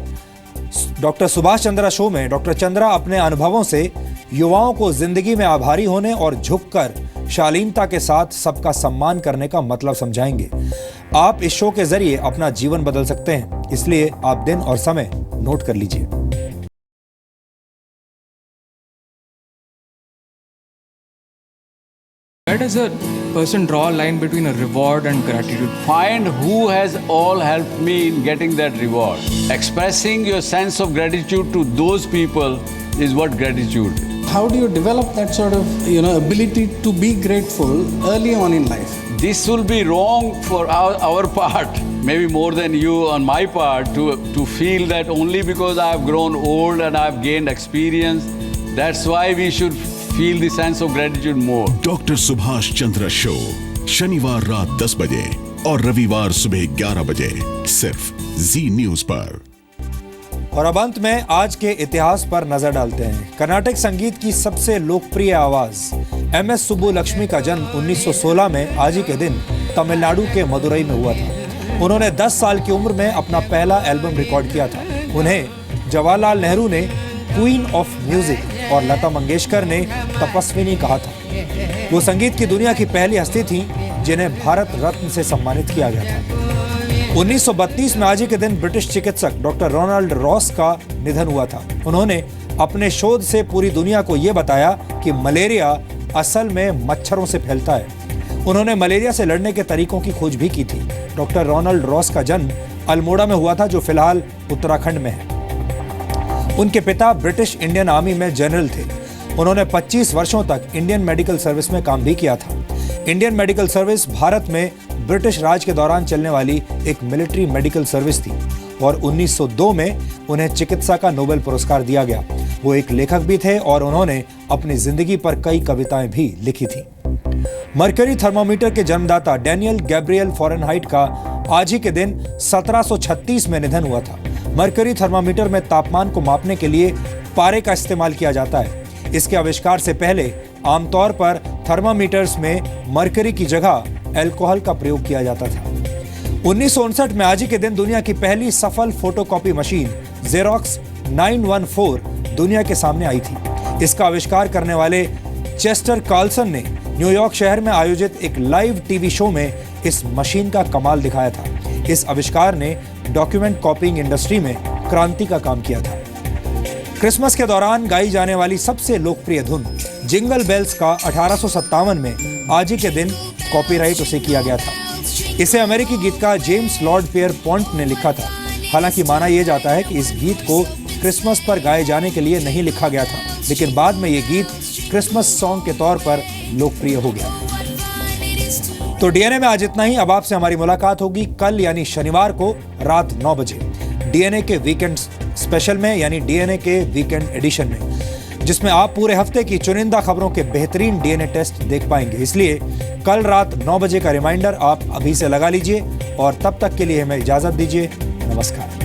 डॉक्टर सुभाष चंद्रा शो में डॉक्टर चंद्रा अपने अनुभवों से युवाओं को जिंदगी में आभारी होने और झुककर शालीनता के साथ सबका सम्मान करने का मतलब समझाएंगे। आप इस शो के जरिए अपना जीवन बदल सकते हैं, इसलिए आप दिन और समय नोट कर लीजिए। Where does a person draw a line between a reward and gratitude? Find who has all helped me in getting that reward. Expressing your sense of gratitude to those people is what gratitude is. How do you develop that sort of, ability to be grateful early on in life? This will be wrong for our part, maybe more than you on my part, to feel that only because I have grown old and I have gained experience, that's why we should feel the sense of gratitude more. Doctor Subhash Chandra show शनिवार रात 10 बजे और रविवार सुबह 11 बजे सिर्फ जी news पर। और अब अंत में आज के इतिहास पर नजर डालते हैं। कर्नाटक संगीत की सबसे लोकप्रिय आवाज MS सुब्बुलक्ष्मी का जन्म 1916 में आज ही के दिन तमिलनाडु के मदुरई में हुआ था। उन्होंने 10 साल की उम्र में अपना पहला एल्बम रिकॉर्ड किया था। उन्हें जवाहरलाल नेहरू ने क्वीन ऑफ म्यूजिक और लता मंगेशकर ने तपस्विनी कहा था। वो संगीत की दुनिया की पहली हस्ती थी जिन्हें भारत रत्न से सम्मानित किया गया था। 1932 में आज ही के दिन ब्रिटिश चिकित्सक डॉक्टर रोनाल्ड रॉस का निधन हुआ था। उन्होंने अपने शोध से पूरी दुनिया को ये बताया कि मलेरिया असल में मच्छरों से फैलता है। उन्होंने मलेरिया से लड़ने के तरीकों की खोज भी की थी। डॉक्टर रोनाल्ड रॉस का जन्म अल्मोड़ा में हुआ था, जो फिलहाल उत्तराखंड में है। उनके पिता ब्रिटिश इंडियन आर्मी में जनरल थे। उन्होंने 25 वर्षों तक इंडियन मेडिकल सर्विस में काम भी किया था। इंडियन मेडिकल सर्विस भारत में ब्रिटिश राज के दौरान चलने वाली एक मिलिट्री मेडिकल सर्विस थी और 1902 में उन्हें चिकित्सा का नोबेल पुरस्कार दिया गया। वो एक लेखक भी थे और उन्होंने अपनी जिंदगी पर कई कविताएं भी लिखी थी। मर्करी थर्मामीटर के जन्मदाता डैनियल गैब्रियल फॉरेनहाइट का आज ही के दिन 1736 में निधन हुआ था। मर्करी थर्मामीटर में तापमान को मापने के लिए पारे का इस्तेमाल किया जाता है। इसके आविष्कार से पहले आमतौर पर थर्मामीटर्स में मर्करी की जगह अल्कोहल का प्रयोग किया जाता था। 1959 में आज ही के दिन दुनिया की पहली सफल फोटोकॉपी मशीन जेरोक्स 914 दुनिया के सामने आई थी। इसका आविष्कार करने वाले चेस्टर कार्लसन ने न्यूयॉर्क शहर में आयोजित एक लाइव टीवी शो में इस मशीन का कमाल दिखाया था। इस आविष्कार ने डॉक्यूमेंट कॉपिंग इंडस्ट्री में क्रांति का काम किया था। क्रिसमस के दौरान गाई जाने वाली सबसे लोकप्रिय धुन जिंगल बेल्स का 1857 में आज ही के दिन कॉपीराइट उसे किया गया था। इसे अमेरिकी गीतकार जेम्स लॉर्ड पियरपॉन्ट ने लिखा था। हालांकि माना यह जाता है कि इस गीत को क्रिसमस पर गाए जाने के लिए नहीं लिखा गया था, लेकिन बाद में यह गीत क्रिसमस सॉन्ग के तौर पर लोकप्रिय हो गया। तो डीएनए में आज इतना ही। अब आपसे हमारी मुलाकात होगी कल यानी शनिवार को रात 9 बजे डीएनए के वीकेंड स्पेशल में, यानी डीएनए के वीकेंड एडिशन में, जिसमें आप पूरे हफ्ते की चुनिंदा खबरों के बेहतरीन डीएनए टेस्ट देख पाएंगे। इसलिए कल रात 9 बजे का रिमाइंडर आप अभी से लगा लीजिए और तब तक के लिए हमें इजाजत दीजिए। नमस्कार।